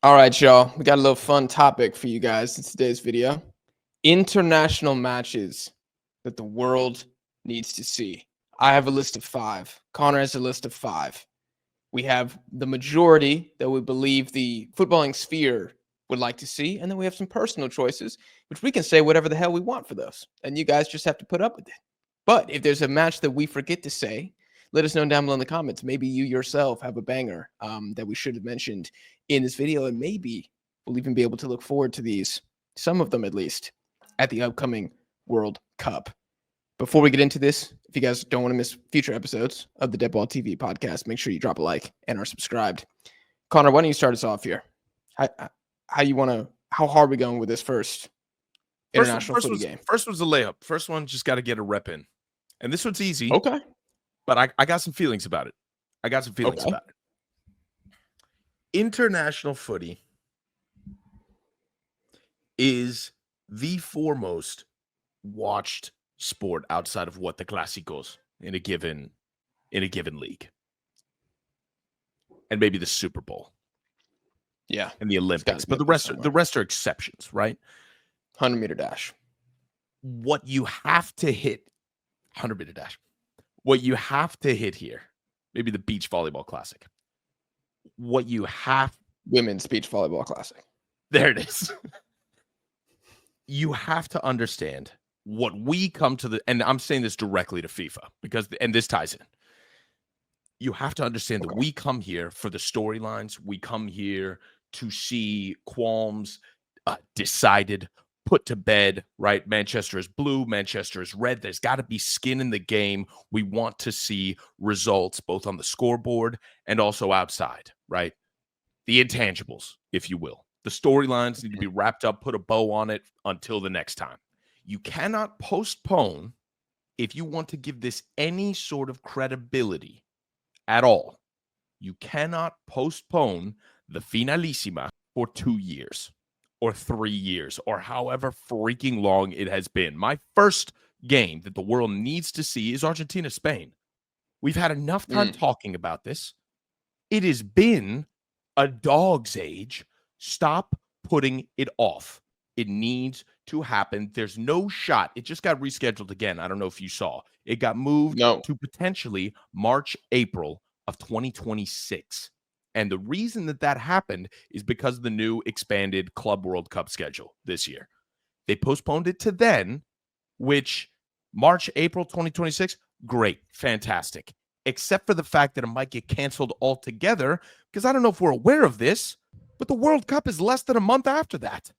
All right, y'all. We got a little fun topic for you guys in today's video. International matches that the world needs to see. I have a list of 5. Connor has a list of 5. We have the majority that we believe the footballing sphere would like to see, and then we have some personal choices, which we can say whatever the hell we want for those. And you guys just have to put up with it. But if there's a match that we forget to say, let us know down below in the comments. Maybe you yourself have a banger that we should have mentioned in this video, and maybe we'll even be able to look forward to these, some of them at least, at the upcoming World Cup. Before we get into this, if you guys don't want to miss future episodes of the Dead Ball TV podcast, make sure you drop a like and are subscribed. Connor, why don't you start us off here? How hard are we going with this first international footy game? First one's a layup. First one, just got to get a rep in. And this one's easy. Okay. But I got some feelings about it. About it. International footy is the foremost watched sport outside of what the Clásicos in a given league. And maybe the Super Bowl. Yeah. And the Olympics. But the rest are exceptions, right? 100-meter dash. What you have to hit, 100-meter dash. What you have to hit here, maybe the beach volleyball classic. Women's beach volleyball classic. There it is. You have to understand what we come to and I'm saying this directly to FIFA and this ties in. You have to understand that we come here for the storylines. We come here to see qualms decided, put to bed, right? Manchester is blue, Manchester is red. There's got to be skin in the game. We want to see results both on the scoreboard and also outside, right? The intangibles, if you will. The storylines need to be wrapped up, put a bow on it until the next time. You cannot postpone if you want to give this any sort of credibility at all. You cannot postpone the finalissima for 2 years. Or 3 years, or however freaking long it has been. My first game that the world needs to see is Argentina-Spain. We've had enough time talking about this. It has been a dog's age. Stop putting it off. It needs to happen. There's no shot. It just got rescheduled again. I don't know if you saw. It got moved to potentially March, April of 2026. And the reason that happened is because of the new expanded Club World Cup schedule this year. They postponed it to then, which March, April 2026, great, fantastic. Except for the fact that it might get canceled altogether, because I don't know if we're aware of this, but the World Cup is less than a month after that.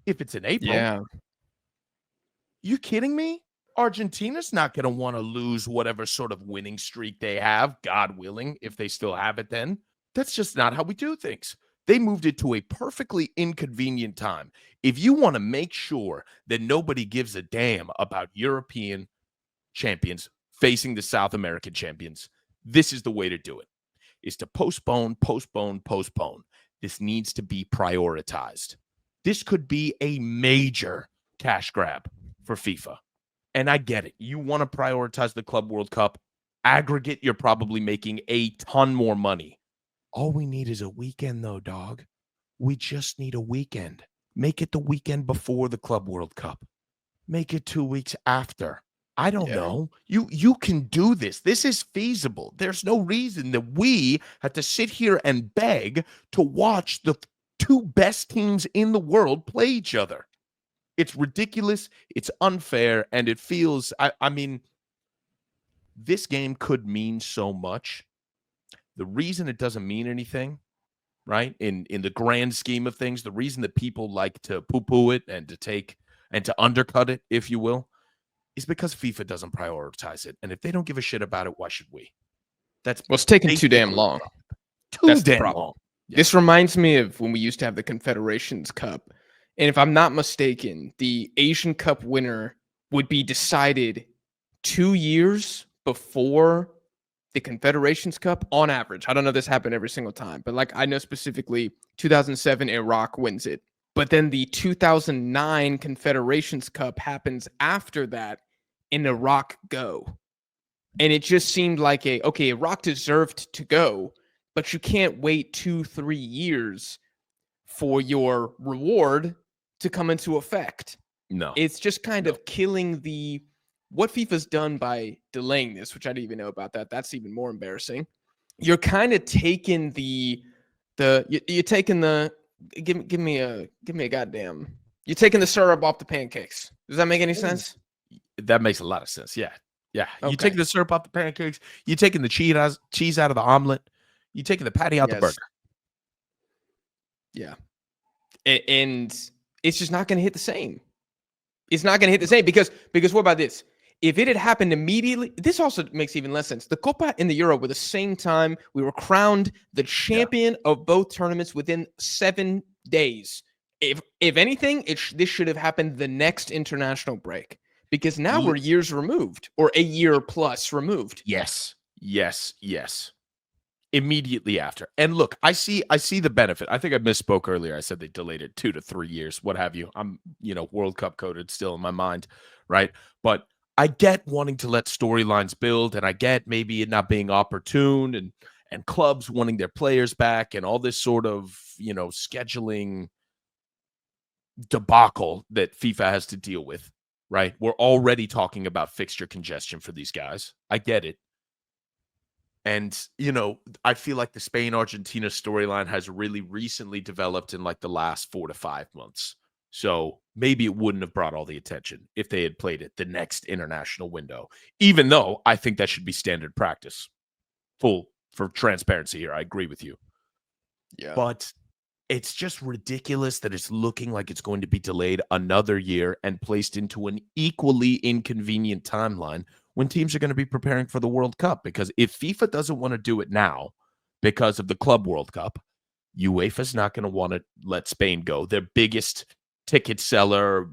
If it's in April. Yeah. You kidding me? Argentina's not going to want to lose whatever sort of winning streak they have, God willing, if they still have it then. That's just not how we do things. They moved it to a perfectly inconvenient time. If you want to make sure that nobody gives a damn about European champions facing the South American champions, this is the way to do it, is to postpone. This needs to be prioritized. This could be a major cash grab for FIFA. And I get it. You want to prioritize the Club World Cup. Aggregate, you're probably making a ton more money. All we need is a weekend, though, dog. We just need a weekend. Make it the weekend before the Club World Cup. Make it 2 weeks after. I don't know. You can do this. This is feasible. There's no reason that we have to sit here and beg to watch the 2 best teams in the world play each other. It's ridiculous. It's unfair. And it feels, I mean, this game could mean so much. The reason it doesn't mean anything, right, in the grand scheme of things, the reason that people like to poo-poo it and to undercut it, if you will, is because FIFA doesn't prioritize it. And if they don't give a shit about it, why should we? It's taking too damn long. Too damn long. Yeah. This reminds me of when we used to have the Confederations Cup. And if I'm not mistaken, the Asian Cup winner would be decided 2 years before the Confederations Cup on average. I don't know if this happened every single time, but like I know specifically 2007 Iraq wins it. But then the 2009 Confederations Cup happens after that and Iraq go. And it just seemed like Iraq deserved to go, but you can't wait 2-3 years for your reward to come into effect. No. It's just kind of killing what FIFA's done by delaying this, which I didn't even know about that. That's even more embarrassing. You're kind of taking you're taking the give me a goddamn. You're taking the syrup off the pancakes. Does that make any sense? That makes a lot of sense. Yeah. Yeah. Okay. You taking the syrup off the pancakes. You taking the cheese out of the omelet. You taking the patty out the burger. Yeah. And it's just not going to hit the same. It's not going to hit the same because what about this? If it had happened immediately, this also makes even less sense. The Copa and the Euro were the same time. We were crowned the champion of both tournaments within 7 days. If anything, this should have happened the next international break because now we're years removed or a year plus removed. Yes. Immediately after. And look, I see the benefit. I think I misspoke earlier. I said they delayed it 2 to 3 years, what have you. I'm, World Cup coded still in my mind, right? But I get wanting to let storylines build, and I get maybe it not being opportune and clubs wanting their players back and all this sort of, scheduling debacle that FIFA has to deal with, right? We're already talking about fixture congestion for these guys. I get it. And, I feel like the Spain-Argentina storyline has really recently developed in like the last 4 to 5 months. So maybe it wouldn't have brought all the attention if they had played it the next international window, even though I think that should be standard practice. For transparency here, I agree with you. Yeah. But it's just ridiculous that it's looking like it's going to be delayed another year and placed into an equally inconvenient timeline when teams are going to be preparing for the World Cup. Because if FIFA doesn't want to do it now because of the Club World Cup, UEFA's not going to want to let Spain go. Their biggest ticket seller,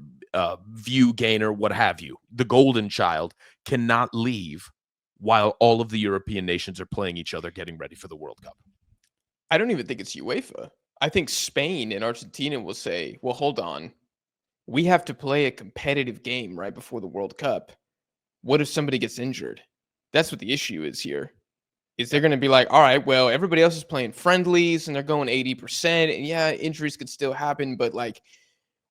view gainer, what have you. The golden child cannot leave while all of the European nations are playing each other getting ready for the World Cup. I don't even think it's UEFA. I think Spain and Argentina will say, well, hold on. We have to play a competitive game right before the World Cup. What if somebody gets injured? That's what the issue is here. Is they're going to be like, all right, well, everybody else is playing friendlies and they're going 80%. And yeah, injuries could still happen. But like,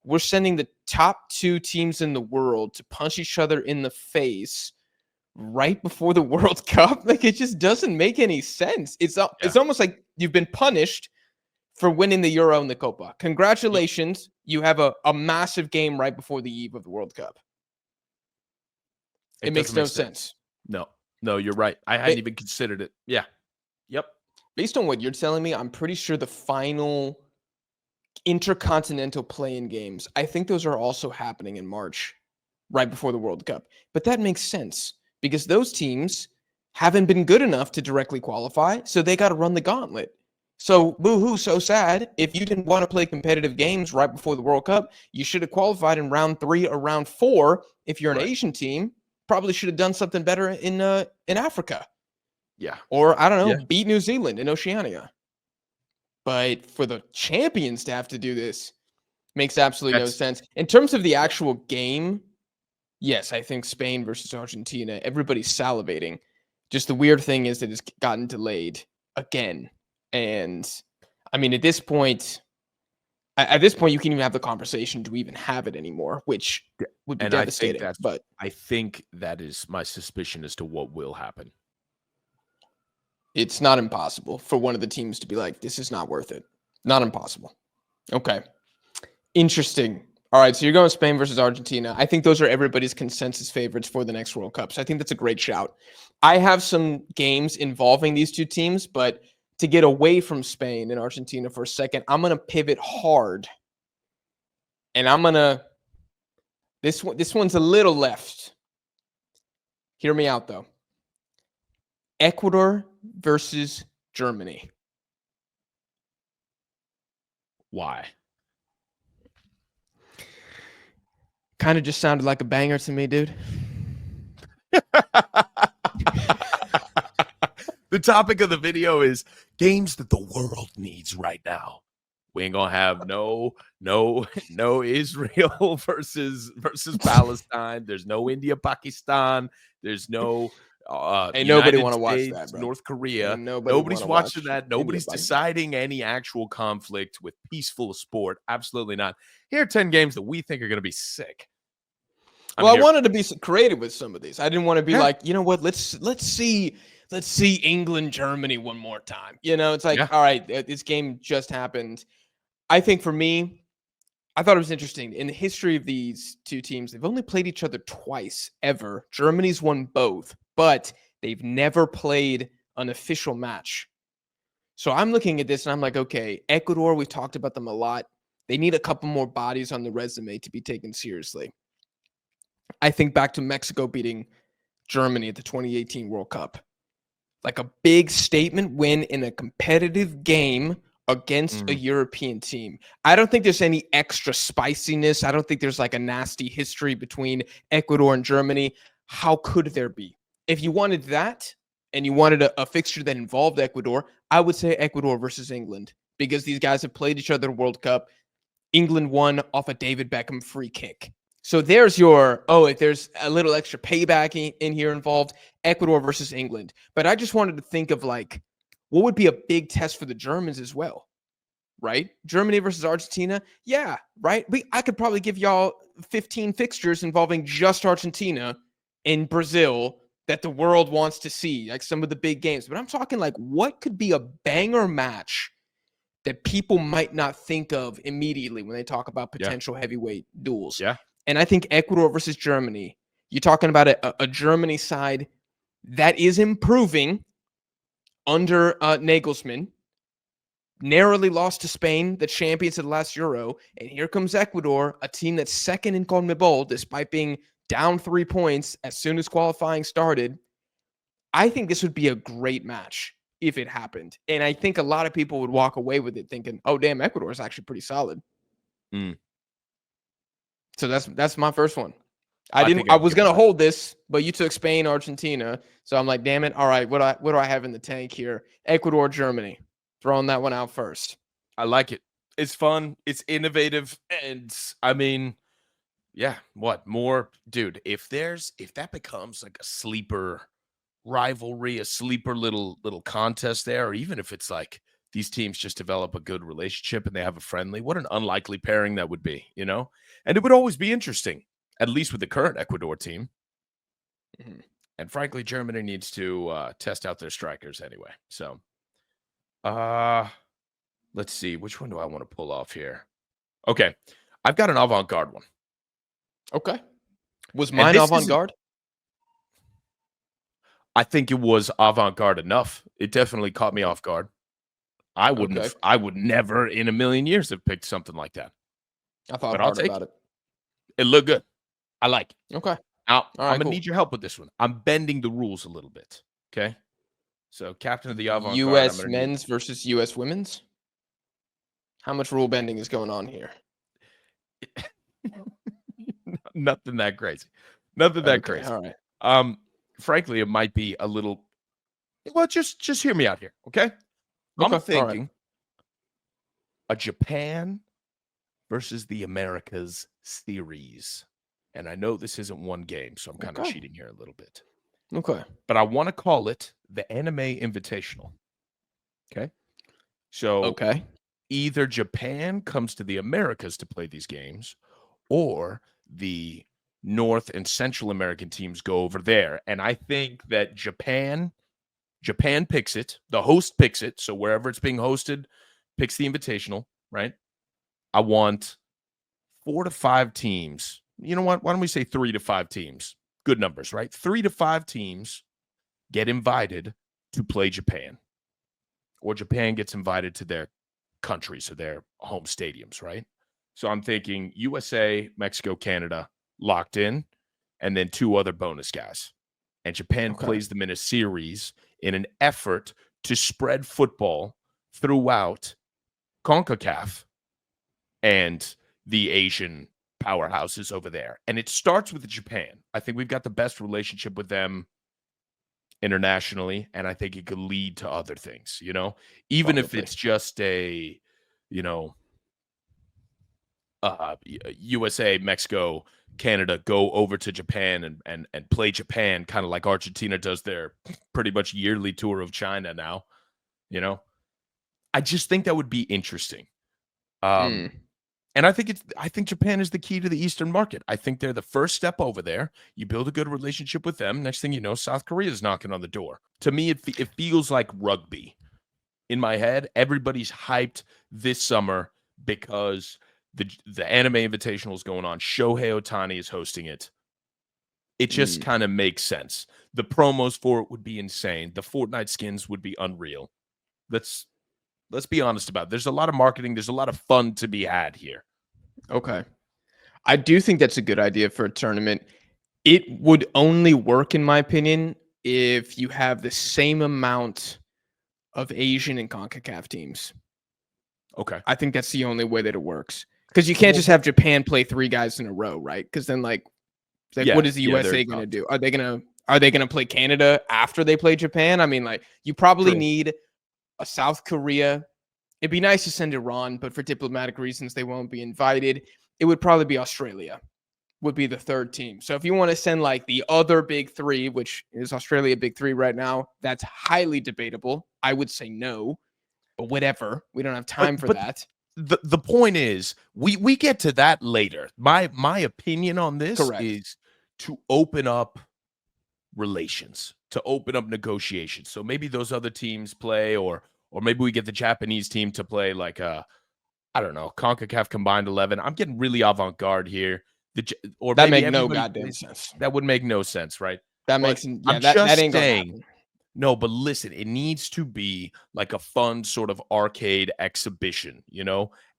we're sending the top 2 teams in the world to punch each other in the face right before the World Cup. Like, it just doesn't make any sense. It's almost like you've been punished for winning the Euro and the Copa. Congratulations. You have a massive game right before the eve of the World Cup. It makes no sense. No, you're right. I hadn't even considered it. Yeah. Yep. Based on what you're telling me, I'm pretty sure the final intercontinental play-in games, I think those are also happening in March, right before the World Cup. But that makes sense because those teams haven't been good enough to directly qualify, so they got to run the gauntlet. So, boo-hoo, so sad. If you didn't want to play competitive games right before the World Cup, you should have qualified in round 3 or round 4. If you're an Asian team, probably should have done something better in Africa. Yeah. Or, I don't know, beat New Zealand in Oceania. But for the champions to have to do this makes absolutely no sense. In terms of the actual game, yes, I think Spain versus Argentina, everybody's salivating. Just the weird thing is that it's gotten delayed again. And I mean, at this point, you can even have the conversation to even have it anymore, which would be devastating. I think that is my suspicion as to what will happen. It's not impossible for one of the teams to be like, this is not worth it. Not impossible. Okay. Interesting. All right. So you're going Spain versus Argentina. I think those are everybody's consensus favorites for the next World Cup. So I think that's a great shout. I have some games involving these two teams, but to get away from Spain and Argentina for a second, I'm going to pivot hard. And I'm going to, this one's a little left. Hear me out, though. Ecuador versus Germany. Why? Kind of just sounded like a banger to me, dude. The topic of the video is games that the world needs right now. We ain't gonna have no Israel versus Palestine. There's no India, Pakistan. There's no Ain't nobody United want to watch that, States, bro. North Korea. Ain't nobody want Nobody's to watching watch that. Nobody's anybody. deciding any actual conflict with peaceful sport. Absolutely not. Here are 10 games that we think are going to be sick. Well, I wanted to be creative with some of these. I didn't want to be Yeah. like, you know what? Let's see England Germany one more time. You know, it's like, Yeah. all right, this game just happened. I think for me, I thought it was interesting. In the history of these two teams, they've only played each other twice ever. Germany's won both, but they've never played an official match. So I'm looking at this and I'm like, okay, Ecuador, we've talked about them a lot. They need a couple more bodies on the resume to be taken seriously. I think back to Mexico beating Germany at the 2018 World Cup. Like a big statement win in a competitive game against a European team. I don't think there's any extra spiciness. I don't think there's like a nasty history between Ecuador and Germany. How could there be? If you wanted that and you wanted a fixture that involved Ecuador, I would say Ecuador versus England because these guys have played each other in World Cup. England won off a David Beckham free kick. So there's your, if there's a little extra payback in here involved, Ecuador versus England. But I just wanted to think of like, what would be a big test for the Germans as well, right? Germany versus Argentina. Yeah, right. I could probably give y'all 15 fixtures involving just Argentina and Brazil that the world wants to see, like some of the big games. But I'm talking like, what could be a banger match that people might not think of immediately when they talk about potential heavyweight duels? Yeah. And I think Ecuador versus Germany, you're talking about a Germany side that is improving under Nagelsmann, narrowly lost to Spain, the champions of the last Euro. And here comes Ecuador, a team that's second in CONMEBOL, despite being down 3 points as soon as qualifying started. I think this would be a great match if it happened. And I think a lot of people would walk away with it thinking, oh, damn, Ecuador is actually pretty solid. So that's my first one. I was gonna hold this, but you took Spain, Argentina. So I'm like, damn it. All right, what do I have in the tank here? Ecuador, Germany. Throwing that one out first. I like it. It's fun. It's innovative. And I mean, yeah, what more, dude? If that becomes like a sleeper rivalry, a sleeper little contest there, or even if it's like these teams just develop a good relationship and they have a friendly, what an unlikely pairing that would be, you know? And it would always be interesting, at least with the current Ecuador team. And frankly, Germany needs to test out their strikers anyway. So, let's see. Which one do I want to pull off here? Okay. I've got an avant-garde one. Okay. Was mine avant-garde? I think it was avant-garde enough. It definitely caught me off guard. I would never in a million years have picked something like that. I thought hard about it. It looked good. I like it. Okay. Now, I'm going to need your help with this one. I'm bending the rules a little bit. Okay. So, captain of the avant-garde. U.S. men's versus U.S. women's? How much rule bending is going on here? Nothing that crazy. Nothing that crazy. All right. Frankly, it might be a little. Well, just hear me out here, okay? I'm thinking a Japan versus the Americas series, and I know this isn't one game, so I'm kind of cheating here a little bit. Okay, but I want to call it the Anime Invitational. Okay, so either Japan comes to the Americas to play these games, or the North and Central American teams go over there. And I think that Japan picks it. The host picks it. So wherever it's being hosted, picks the invitational, right? I want 4 to 5 teams. You know what? Why don't we say 3 to 5 teams? Good numbers, right? 3 to 5 teams get invited to play Japan. Or Japan gets invited to their countries or their home stadiums, right? So I'm thinking USA, Mexico, Canada locked in, and then 2 other bonus guys. And Japan plays them in a series in an effort to spread football throughout CONCACAF and the Asian powerhouses over there. And it starts with Japan. I think we've got the best relationship with them internationally, and I think it could lead to other things, you know? Even if it's just a, you know, USA, Mexico, Canada go over to Japan and play Japan, kind of like Argentina does their pretty much yearly tour of China now. You know, I just think that would be interesting. Mm, And I think Japan is the key to the Eastern market. I think they're the first step over there. You build a good relationship with them. Next thing you know, South Korea is knocking on the door. To me, it feels like rugby. In my head, everybody's hyped this summer because the Anime Invitational is going on. Shohei Ohtani is hosting it. It just mm. kind of makes sense. The promos for it would be insane. The Fortnite skins would be unreal. Let's be honest about it. There's a lot of marketing. There's a lot of fun to be had here. Okay. I do think that's a good idea for a tournament. It would only work, in my opinion, if you have the same amount of Asian and CONCACAF teams. Okay. I think that's the only way that it works. Because you can't Well, just have Japan play 3 guys in a row, right? Because then, like, yeah, what is the yeah, USA going to do? Are they gonna play Canada after they play Japan? I mean, like, you probably True. need a South Korea. It'd be nice to send Iran, but for diplomatic reasons, they won't be invited. It would probably be Australia would be the 3rd team. So if you want to send like the other big 3, which is Australia big 3 right now, that's highly debatable. I would say no, but whatever. We don't have time for that. The point is, we get to that later. My opinion on this Correct. is to open up relations, to open up negotiations. So maybe those other teams play, or maybe we get the Japanese team to play like I don't know, CONCACAF combined 11. I'm getting really avant-garde here. Or That maybe make no everybody goddamn plays. sense. That would make no sense, right? That But makes I'm that just ain't gonna saying. happen. No, but listen, it needs to be like a fun sort of arcade exhibition,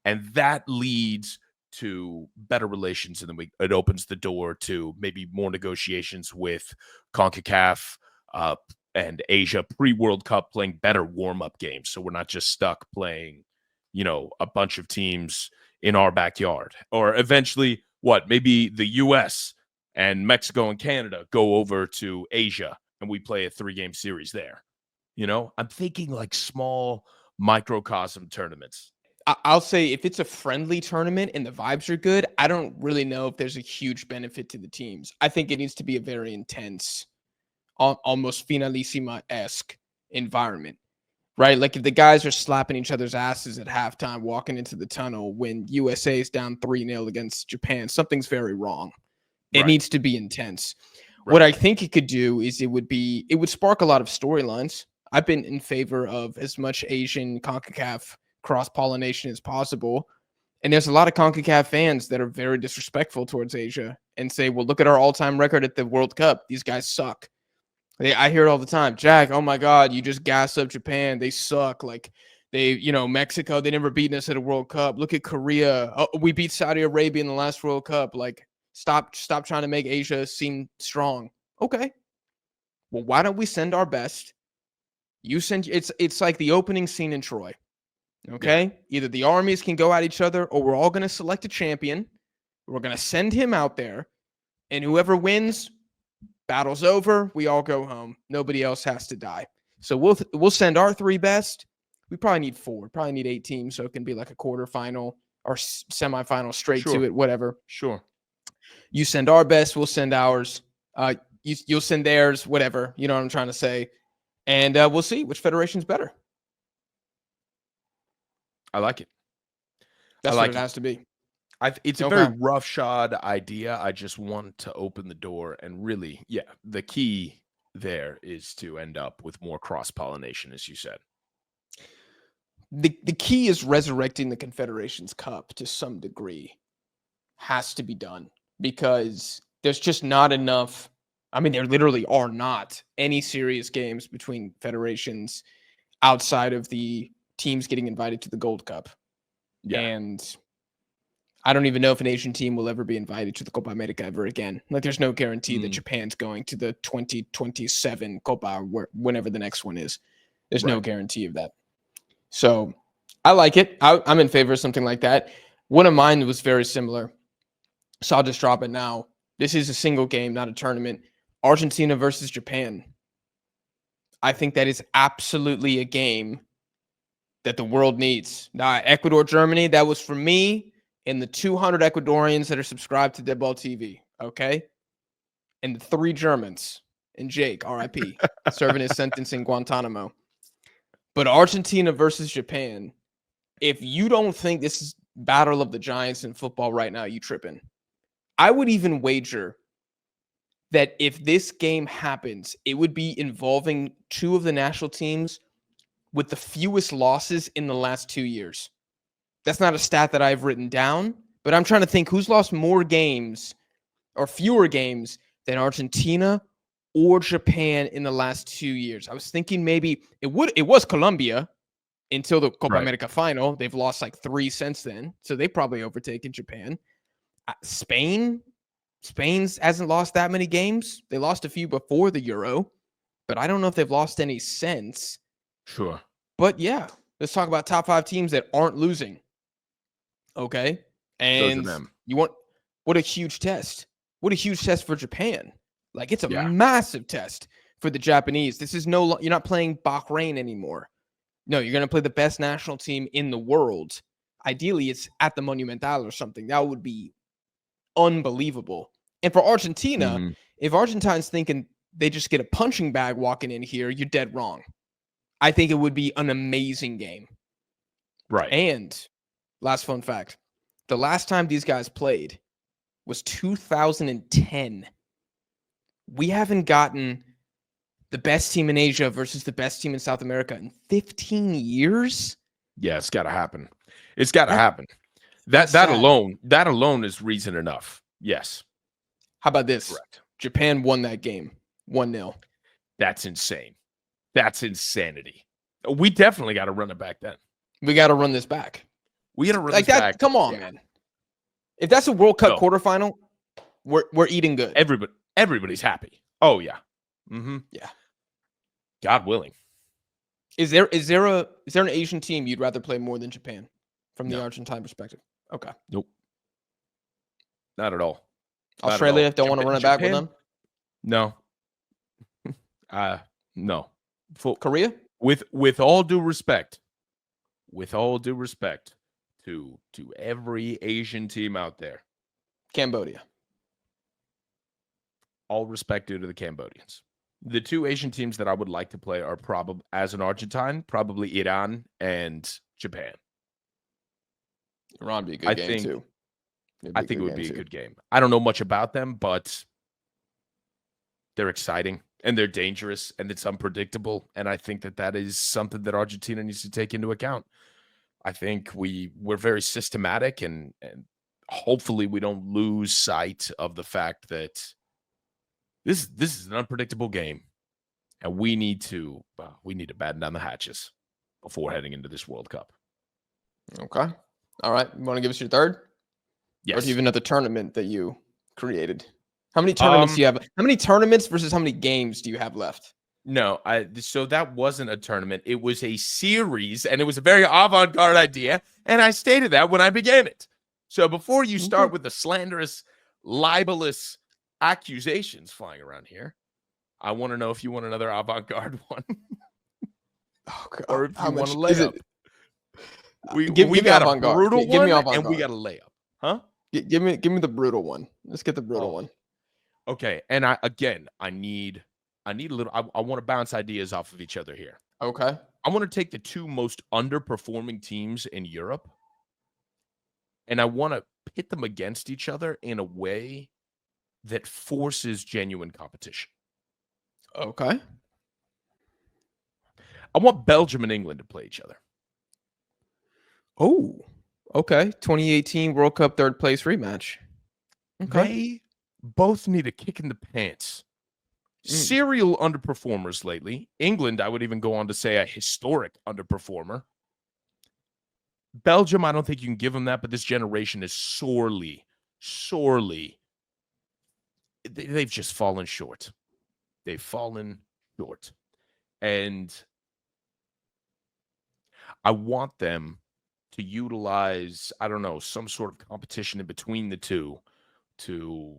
and that leads to better relations, and then it opens the door to maybe more negotiations with CONCACAF and Asia pre-World Cup, playing better warm-up games, so we're not just stuck playing, a bunch of teams in our backyard. Or eventually, maybe the U.S. and Mexico and Canada go over to Asia and we play a 3-game series there. I'm thinking like small microcosm tournaments. I'll say if it's a friendly tournament and the vibes are good, I don't really know if there's a huge benefit to the teams. I think it needs to be a very intense, almost finalissima-esque environment, right? Like if the guys are slapping each other's asses at halftime, walking into the tunnel when USA is down 3-0 against Japan, something's very wrong. It needs to be intense. Right. What I think it could do is it would spark a lot of storylines. I've been in favor of as much Asian CONCACAF cross-pollination as possible. And there's a lot of CONCACAF fans that are very disrespectful towards Asia and say, well, look at our all-time record at the World Cup. These guys suck. I hear it all the time. Jack, oh my God, you just gassed up Japan. They suck. Like Mexico, they never beaten us at a World Cup. Look at Korea. Oh, we beat Saudi Arabia in the last World Cup. Like, stop trying to make Asia seem strong. Okay. Well, why don't we send our best? It's like the opening scene in Troy. Okay. Yeah. Either the armies can go at each other, or we're all going to select a champion. We're going to send him out there, and whoever wins, battle's over. We all go home. Nobody else has to die. So we'll send our 3 best. We probably need 4. Probably need 8 teams, so it can be like a quarterfinal or semifinal straight to it, whatever. Sure. You send our best. We'll send ours. You'll send theirs, whatever. You know what I'm trying to say. And we'll see which federation's better. I like it. That's what it has to be. It's a very roughshod idea. I just want to open the door, and really, the key there is to end up with more cross-pollination, as you said. The key is resurrecting the Confederations Cup to some degree. Has to be done because there's just not enough. I mean, there literally are not any serious games between federations outside of the teams getting invited to the Gold Cup. Yeah. And I don't even know if an Asian team will ever be invited to the Copa America ever again. Like, there's no guarantee that Japan's going to the 2027 Copa, whenever the next one is. There's no guarantee of that. So I like it. I'm in favor of something like that. One of mine was very similar. So I'll just drop it now. This is a single game, not a tournament. Argentina versus Japan. I think that is absolutely a game that the world needs. Now, Ecuador, Germany, that was for me and the 200 Ecuadorians that are subscribed to Deadball TV, okay? And the 3 Germans and Jake, RIP, serving his sentence in Guantanamo. But Argentina versus Japan, if you don't think this is battle of the giants in football right now, you tripping. I would even wager that if this game happens, it would be involving 2 of the national teams with the fewest losses in the last 2 years. That's not a stat that I've written down, but I'm trying to think who's lost more games or fewer games than Argentina or Japan in the last 2 years. I was thinking maybe it was Colombia until the Copa America final. They've lost like 3 since then, so they probably overtaken Japan. Spain hasn't lost that many games. They lost a few before the Euro, but I don't know if they've lost any since. Sure. But yeah, let's talk about top 5 teams that aren't losing. Okay. And what a huge test. What a huge test for Japan. Like, it's a massive test for the Japanese. This is you're not playing Bahrain anymore. No, you're going to play the best national team in the world. Ideally, it's at the Monumental or something. That would be unbelievable. And for Argentina, if Argentines thinking they just get a punching bag walking in here, you're dead wrong. I think it would be an amazing game. Right. And last fun fact, the last time these guys played was 2010. We haven't gotten the best team in Asia versus the best team in South America in 15 years. Yeah, it's got to happen. It's got to happen. That alone is reason enough. Yes. How about this? Correct. Japan won that game 1-0. That's insane. That's insanity. We definitely got to run it back then. We got to run this back. We got to run this back. Come on, man. If that's a World Cup quarterfinal, we're eating good. Everybody's happy. Oh yeah. Yeah. God willing. Is there an Asian team you'd rather play more than Japan from the Argentine perspective? Okay. Nope. Not at all. Australia don't want to run it back with them? No. No. Korea? With all due respect to every Asian team out there. Cambodia. All respect due to the Cambodians. The 2 Asian teams that I would like to play are probably, as an Argentine, probably Iran and Japan. Iran would be a good game too. I think it would be a good game. I don't know much about them, but they're exciting and they're dangerous and it's unpredictable. And I think that is something that Argentina needs to take into account. I think we're very systematic and hopefully we don't lose sight of the fact that this is an unpredictable game, and we need to batten down the hatches before heading into this World Cup. Okay. All right. You want to give us your third? Yes. Or do you have another tournament that you created? How many tournaments do you have? How many tournaments versus how many games do you have left? No, so that wasn't a tournament. It was a series, and it was a very avant-garde idea, and I stated that when I began it. So before you start with the slanderous, libelous accusations flying around here, I want to know if you want another avant-garde one. Oh, God. Or if you want to lay up. We got a brutal one, and we got a layup. Huh? Give me the brutal one. Let's get the brutal one. Okay, and I need a little. I want to bounce ideas off of each other here. Okay. I want to take the 2 most underperforming teams in Europe, and I want to pit them against each other in a way that forces genuine competition. Okay. I want Belgium and England to play each other. Oh, okay. 2018 World Cup third place rematch. Okay. They both need a kick in the pants. Serial underperformers lately. England, I would even go on to say a historic underperformer. Belgium, I don't think you can give them that, but this generation is sorely, they've just fallen short. They've fallen short. And I want them to utilize, I don't know, some sort of competition in between the 2 to,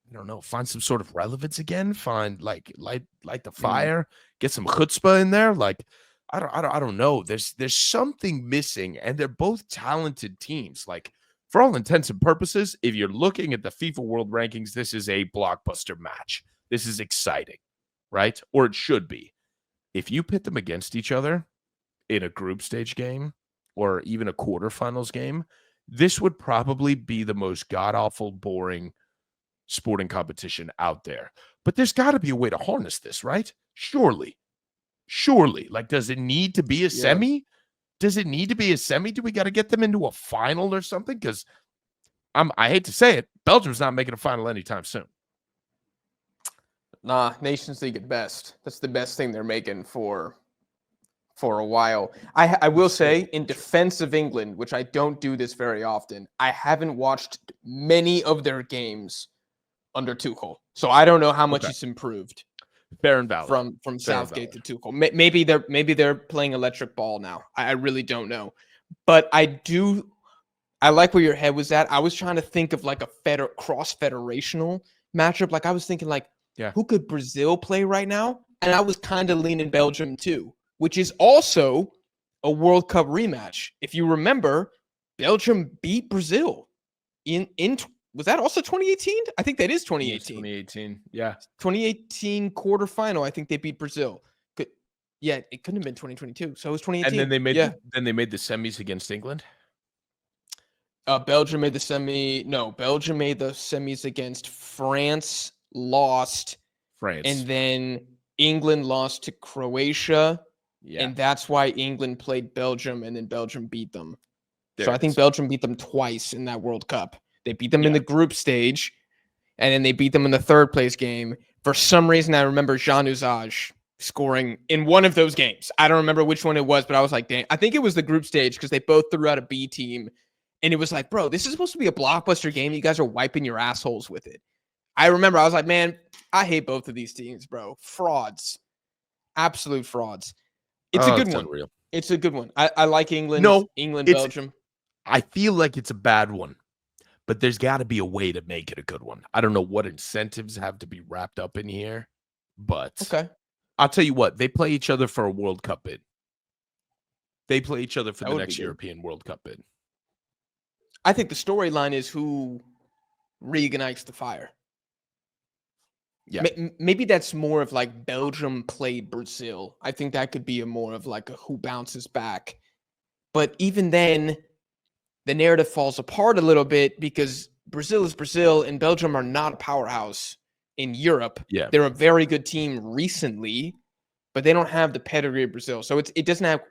I don't know, find some sort of relevance again, find light the fire, get some chutzpah in there. Like, I don't know. There's something missing, and they're both talented teams. Like, for all intents and purposes, if you're looking at the FIFA World Rankings, this is a blockbuster match. This is exciting, right? Or it should be. If you pit them against each other in a group stage game or even a quarterfinals game, this would probably be the most god-awful, boring sporting competition out there. But there's got to be a way to harness this, right? Surely. Like, does it need to be a semi? Does it need to be a semi? Do we got to get them into a final or something? Because I hate to say it, Belgium's not making a final anytime soon. Nah, Nations League at best. That's the best thing they're making for a while. I will say, in defense of England, which I don't do this very often, I haven't watched many of their games under Tuchel, so I don't know how much it's improved. Fair and valid. From Southgate to Tuchel. Maybe they're playing electric ball now. I really don't know, but I like where your head was at. I was trying to think of like a cross federational matchup. Like I was thinking like, who could Brazil play right now? And I was kind of leaning Belgium too, which is also a World Cup rematch. If you remember, Belgium beat Brazil in was that also 2018? I think that is 2018. 2018, yeah. 2018 quarterfinal. I think they beat Brazil. It couldn't have been 2022. So it was 2018. And then they made the semis against England. Belgium made the semi. No, Belgium made the semis against France. Lost. And then England lost to Croatia. Yeah. And that's why England played Belgium, and then Belgium beat them. So I think Belgium beat them twice in that World Cup. They beat them in the group stage, and then they beat them in the third place game. For some reason, I remember Jean Usage scoring in one of those games. I don't remember which one it was, but I was like, dang. I think it was the group stage because they both threw out a B team. And it was like, bro, this is supposed to be a blockbuster game. You guys are wiping your assholes with it. I remember I was like, man, I hate both of these teams, bro. Frauds. Absolute frauds. It's a good one. Unreal. It's a good one. I like England. No, Belgium. I feel like it's a bad one, but there's got to be a way to make it a good one. I don't know what incentives have to be wrapped up in here, but I'll tell you what. They play each other for a World Cup bid. They play each other for the next European World Cup bid. I think the storyline is who reignites the fire. Yeah. Maybe that's more of like Belgium played Brazil. I think that could be more of like a who bounces back. But even then, the narrative falls apart a little bit because Brazil is Brazil and Belgium are not a powerhouse in Europe. Yeah. They're a very good team recently, but they don't have the pedigree of Brazil. So it doesn't have.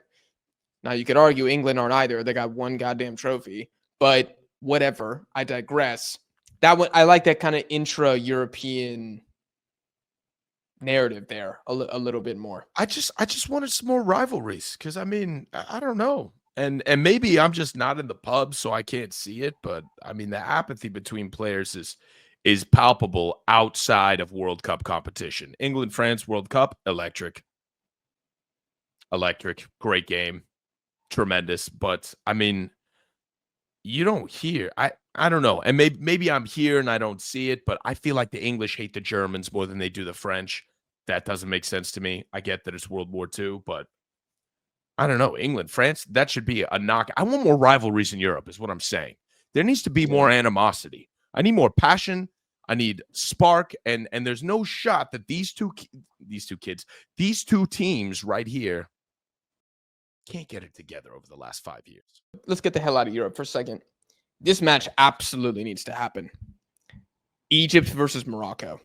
Now, you could argue England aren't either. They got one goddamn trophy. But whatever, I digress. That one, I like that kind of intra-European narrative there a little bit more. I just wanted some more rivalries because I mean I don't know, and maybe I'm just not in the pub so I can't see it, but I mean the apathy between players is palpable outside of World Cup competition. England, France, World Cup, electric, great game, tremendous, but I mean. You don't hear. I don't know. And maybe I'm here and I don't see it, but I feel like the English hate the Germans more than they do the French. That doesn't make sense to me. I get that it's World War II, but I don't know. England, France, that should be a knock. I want more rivalries in Europe is what I'm saying. There needs to be more animosity. I need more passion. I need spark. And there's no shot that these two teams right here can't get it together over the last 5 years. Let's get the hell out of Europe for a second. This match absolutely needs to happen. Egypt versus Morocco.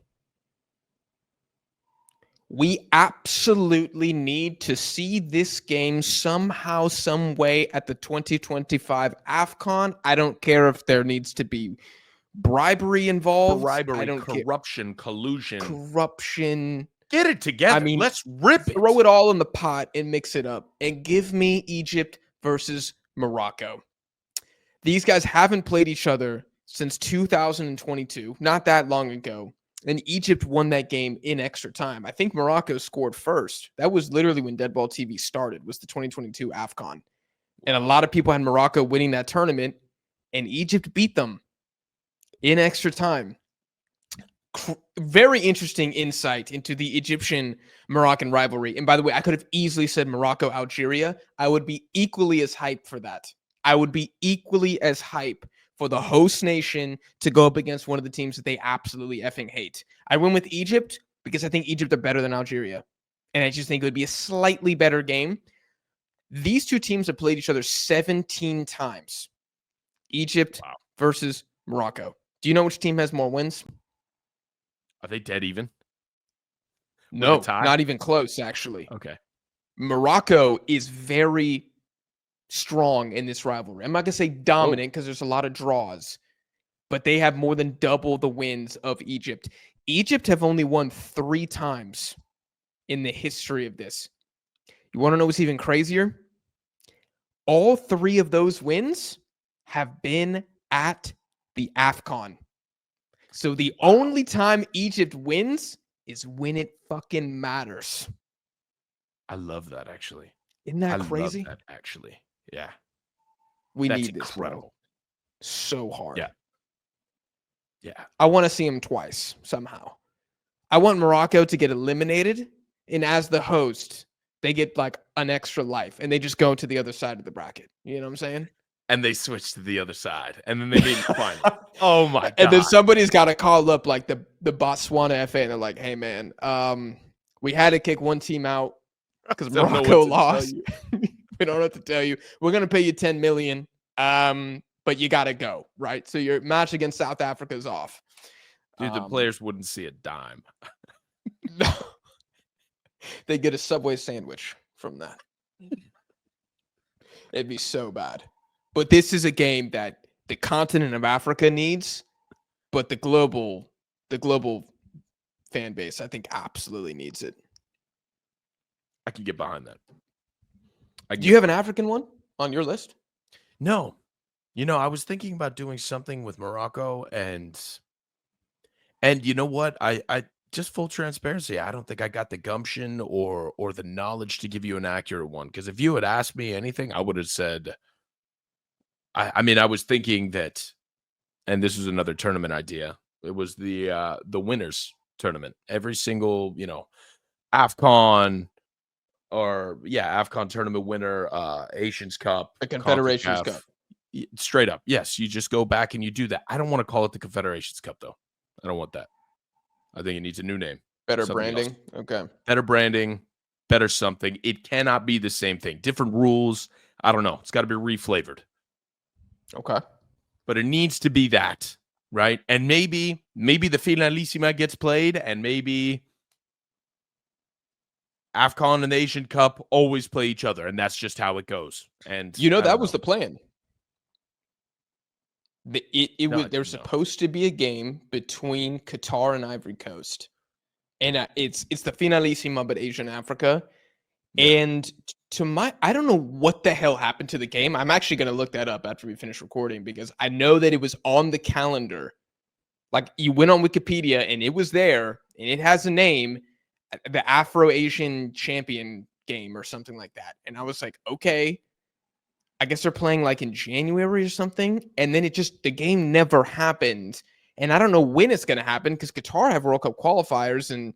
We absolutely need to see this game somehow, some way at the 2025 AFCON. I don't care if there needs to be bribery involved. Corruption, collusion. Corruption. Get it together. I mean, let's rip it. Throw it all in the pot and mix it up. And give me Egypt versus Morocco. These guys haven't played each other since 2022, not that long ago. And Egypt won that game in extra time. I think Morocco scored first. That was literally when Deadball TV started, was the 2022 AFCON. And a lot of people had Morocco winning that tournament, and Egypt beat them in extra time. Very interesting insight into the Egyptian-Moroccan rivalry. And by the way, I could have easily said Morocco-Algeria. I would be equally as hyped for that. I would be equally as hype for the host nation to go up against one of the teams that they absolutely effing hate. I went with Egypt because I think Egypt are better than Algeria. And I just think it would be a slightly better game. These two teams have played each other 17 times. Egypt versus Morocco. Do you know which team has more wins? Are they dead even? No, not even close, actually. Okay. Morocco is very strong in this rivalry. I'm not going to say dominant because there's a lot of draws, but they have more than double the wins of Egypt. Egypt have only won 3 times in the history of this. You want to know what's even crazier? All 3 of those wins have been at the AFCON. So the only time Egypt wins is when it fucking matters. I love that, actually. Isn't that crazy? I love that, actually. Yeah. We That's need this, incredible. bro. So hard. Yeah. Yeah. I want to see them twice somehow. I want Morocco to get eliminated, and as the host, they get like an extra life, and they just go to the other side of the bracket. You know what I'm saying? And they switch to the other side, and then they meet in the final. Oh my god! And then somebody's got to call up like the Botswana FA, and they're like, "Hey man, we had to kick one team out because Morocco lost. We don't know what to tell you. We're gonna pay you 10 million, but you got to go, right? So your match against South Africa is off." Dude, the players wouldn't see a dime. No. They get a Subway sandwich from that. It'd be so bad. But this is a game that the continent of Africa needs, but the global fan base, I think, absolutely needs it. I can get behind that. Do you have an African one on your list? No. You know, I was thinking about doing something with Morocco, and you know what? I just full transparency, I don't think I got the gumption or the knowledge to give you an accurate one. Because if you had asked me anything, I would have said, I mean, I was thinking that, and this was another tournament idea. It was the winners tournament. Every single, AFCON AFCON tournament winner, Asians Cup, The Confederations CONCACAF. Cup. Straight up. Yes, you just go back and you do that. I don't want to call it the Confederations Cup, though. I don't want that. I think it needs a new name. Better Something branding. else. Okay. Better branding, better something. It cannot be the same thing. Different rules. I don't know. It's got to be reflavored. Okay. But it needs to be that, right? And maybe the Finalissima gets played, and maybe AFCON and the Asian Cup always play each other, and that's just how it goes. And that was the plan. There was supposed to be a game between Qatar and Ivory Coast, and it's the Finalissima, but Asian Africa. Yeah. And I don't know what the hell happened to the game. I'm actually going to look that up after we finish recording because I know that it was on the calendar. Like you went on Wikipedia and it was there, and it has a name, the Afro-Asian Champion game or something like that. And I was like, okay. I guess they're playing like in January or something. And then the game never happened. And I don't know when it's going to happen because Qatar have World Cup qualifiers and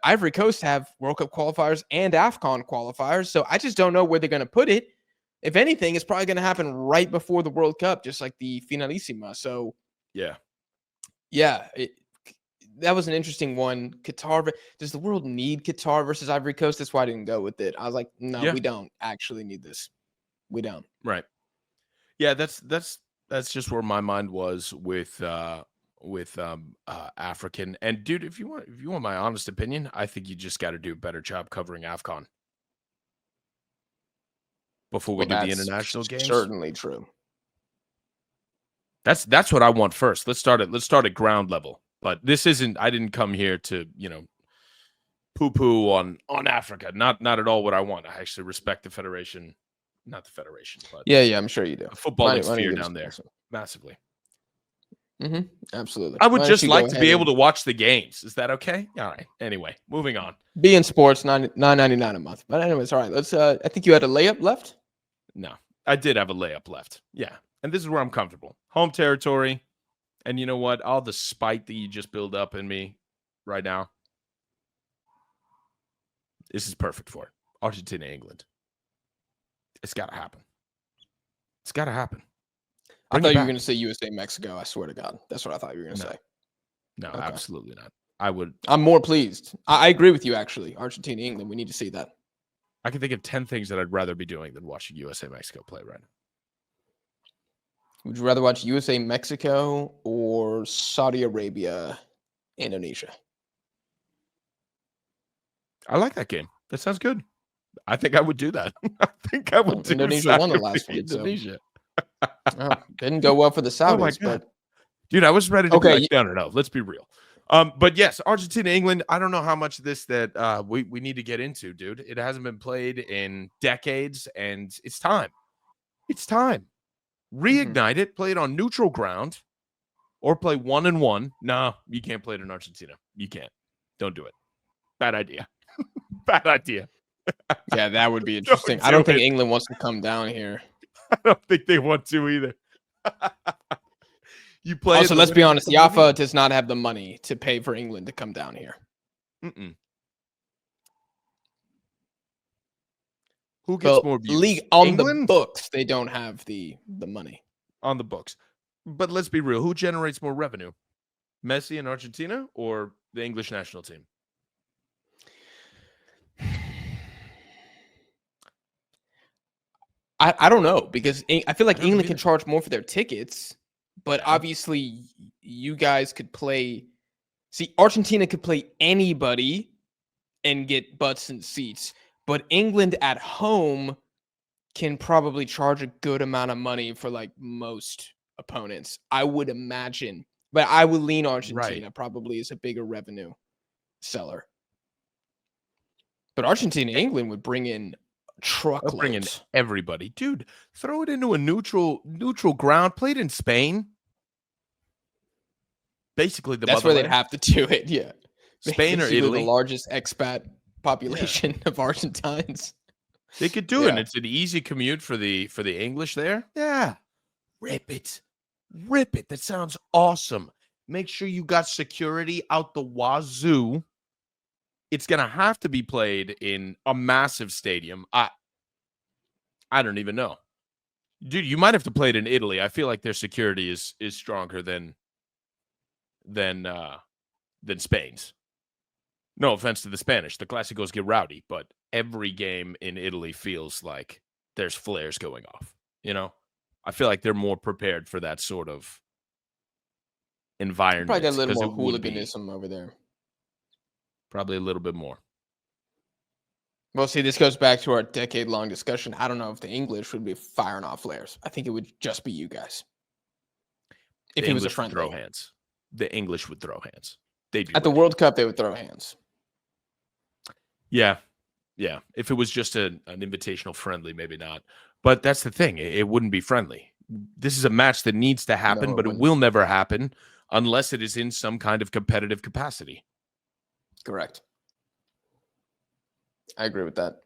Ivory Coast have World Cup qualifiers and AFCON qualifiers. So I just don't know where they're going to put it. If anything, it's probably going to happen right before the World Cup, just like the Finalissima. So yeah, that was an interesting one. Qatar, does the world need Qatar versus Ivory Coast? That's why I didn't go with it. I was like, no, we don't actually need this. We don't. Right. Yeah, that's just where my mind was with African. And dude, if you want my honest opinion, I think you just got to do a better job covering AFCON before we do the international games. Certainly true. That's what I want first. Let's start at ground level. But this isn't. I didn't come here to poo-poo on Africa. Not at all what I want. I actually respect the federation. Not the federation, but yeah, I'm sure you do. The footballing sphere down there, massively. Absolutely. I would just like to be able to watch the games. Is that okay? All right. Anyway, moving on. Be in sports, $9.99 a month. But anyways, all right. Let's. I think you had a layup left. No, I did have a layup left. Yeah, and this is where I'm comfortable. Home territory, and you know what? All the spite that you just build up in me right now. This is perfect for it. Argentina, England. It's got to happen. It's got to happen. I Bring thought it you were back. going to say USA, Mexico. I swear to God. That's what I thought you were going to No, say. no, Okay. absolutely not. I would. I'm more pleased. I agree with you, actually. Argentina, England, we need to see that. I can think of 10 things that I'd rather be doing than watching USA Mexico play right now. Would you rather watch USA, Mexico, or Saudi Arabia, Indonesia? I like that game. That sounds good. I think I would do that. I think I would Well, do Indonesia Saudi won the last Arabia, one, so Indonesia. didn't go well for the Oh my Saudis, God. but Dude, I was ready to be okay. like, no, let's be real. But yes, Argentina, England, I don't know how much of this that we need to get into, dude. It hasn't been played in decades, and it's time. It's time. Reignite it, play it on neutral ground, or play 1-1. No, you can't play it in Argentina. You can't. Don't do it. Bad idea. Bad idea. Yeah, that would be Don't interesting. I do don't think it. England wants to come down here. I don't think they want to either. You play Also, it, let's be winners honest. The come with AFA does not have the money to pay for England to come down here. you. Who gets But more views? league on England? the books, they don't have the money. On the books. But let's be real. Who generates more revenue? Messi in Argentina or the English national team? I don't know, because I feel like I don't England can either. charge more for their tickets, but Yeah. obviously you guys could play. See, Argentina could play anybody and get butts and seats, but England at home can probably charge a good amount of money for like most opponents, I would imagine. But I would lean Argentina probably is a bigger revenue seller. But Argentina, England would bring in I'll bring in truckloads. everybody. Dude, throw it into a neutral ground. Play it in Spain. Basically the That's where they'd motherland. have to do it, yeah. Spain or Basically Italy. the largest expat population of Argentines. They could do it. And Yeah. it's an easy commute for the English there. Yeah. Rip it. Rip it. That sounds awesome. Make sure you got security out the wazoo. It's going to have to be played in a massive stadium. I don't even know. Dude, you might have to play it in Italy. I feel like their security is stronger than Spain's. No offense to the Spanish. The Clásicos get rowdy, but every game in Italy feels like there's flares going off. You know? I feel like they're more prepared for that sort of environment. Probably got a little 'cause more it would be hooliganism over there. probably a little bit more. Well, see, this goes back to our decade-long discussion. I don't know if the English would be firing off flares. I think it would just be you guys. If The it was a English would throw friendly. hands. The English would throw hands. They'd be At the ready. World Cup, they would throw hands. Yeah. Yeah. If it was just an invitational friendly, maybe not. But that's the thing. It wouldn't be friendly. This is a match that needs to happen, No, it but it wouldn't. will never happen unless it is in some kind of competitive capacity. Correct. I agree with that.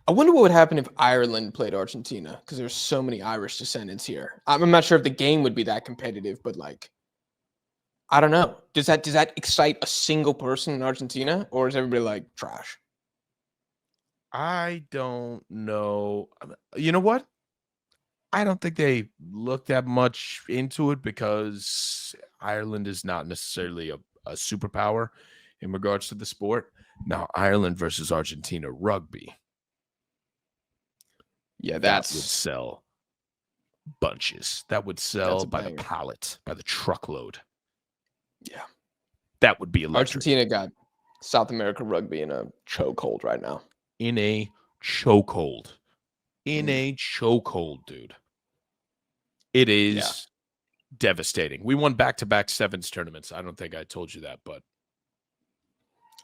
I wonder what would happen if Ireland played Argentina, because there's so many Irish descendants here. I'm not sure if the game would be that competitive, but like, I don't know. Does that excite a single person in Argentina, or is everybody like trash? I don't know. You know what? I don't think they looked that much into it because Ireland is not necessarily a superpower in regards to the sport. Now, Ireland versus Argentina rugby. Yeah, That would that's sell bunches. That would sell a by the banger. pallet, by the truckload. Yeah. That would be electric. Argentina got South America rugby in a chokehold right now. In a chokehold. In Mm. a chokehold, dude. It is devastating. We won back-to-back sevens tournaments. I don't think I told you that, but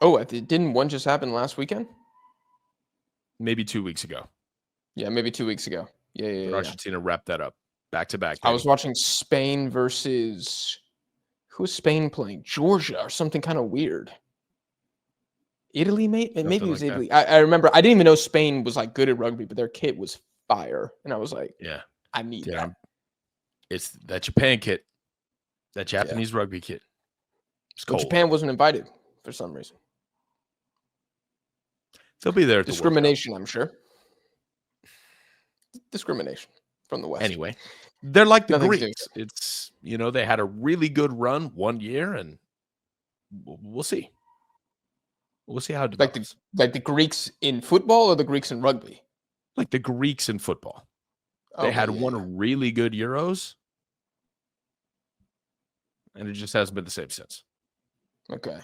Oh, didn't one just happen last weekend? maybe 2 weeks ago. Yeah, maybe 2 weeks ago. Yeah. Argentina wrapped that up. Back-to-back. I was watching Spain versus who's Spain playing? Georgia or something kind of weird. Italy, maybe it was like Italy. I remember I didn't even know Spain was like good at rugby, but their kit was fire, and I was like, Yeah. I need that. It's that Japan kit, that Japanese rugby kit. It's But cold. Japan wasn't invited for some reason. They'll be there at the World Cup. Discrimination, I'm sure. Discrimination. from the West. Anyway, they're like the Nothing's new. Greeks. It's, they had a really good run one year, and we'll see. We'll see how it develops. Like the Greeks in football or the Greeks in rugby? Like the Greeks in football. They Okay, had yeah, one really good Euros, and it just hasn't been the same since. Okay.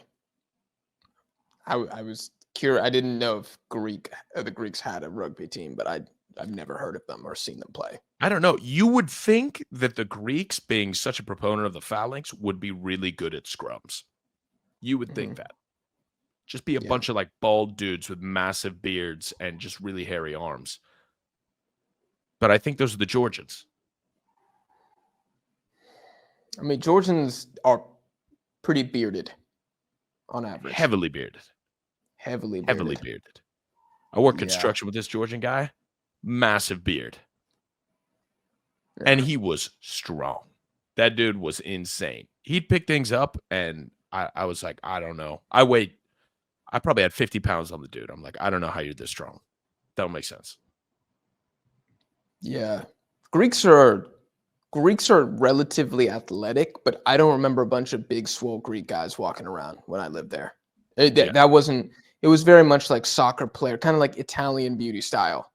I was curious. I didn't know if the Greeks had a rugby team, but I've never heard of them or seen them play. I don't know. You would think that the Greeks, being such a proponent of the phalanx, would be really good at scrums. You would think that. Just be a bunch of like bald dudes with massive beards and just really hairy arms. But I think those are the Georgians. I mean, Georgians are pretty bearded on average. Heavily bearded. Heavily bearded. I work construction with this Georgian guy. Massive beard. Yeah. And he was strong. That dude was insane. He'd pick things up, and I was like, I don't know. I probably had 50 pounds on the dude. I'm like, I don't know how you're this strong. That don't make sense. Yeah. Greeks are relatively athletic, but I don't remember a bunch of big, swole Greek guys walking around when I lived there. That wasn't. It was very much like soccer player, kind of like Italian beauty style.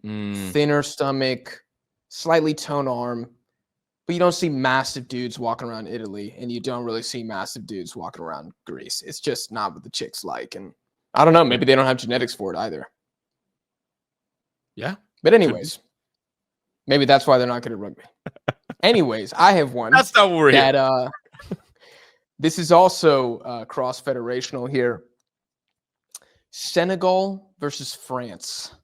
Thinner stomach, slightly toned arm, but you don't see massive dudes walking around Italy, and you don't really see massive dudes walking around Greece. It's just not what the chicks like, and I don't know. Maybe they don't have genetics for it either. Yeah, but anyways, maybe that's why they're not good at rugby. Anyways, I have one. That's not what we're here. This is also cross-federational here. Senegal versus France.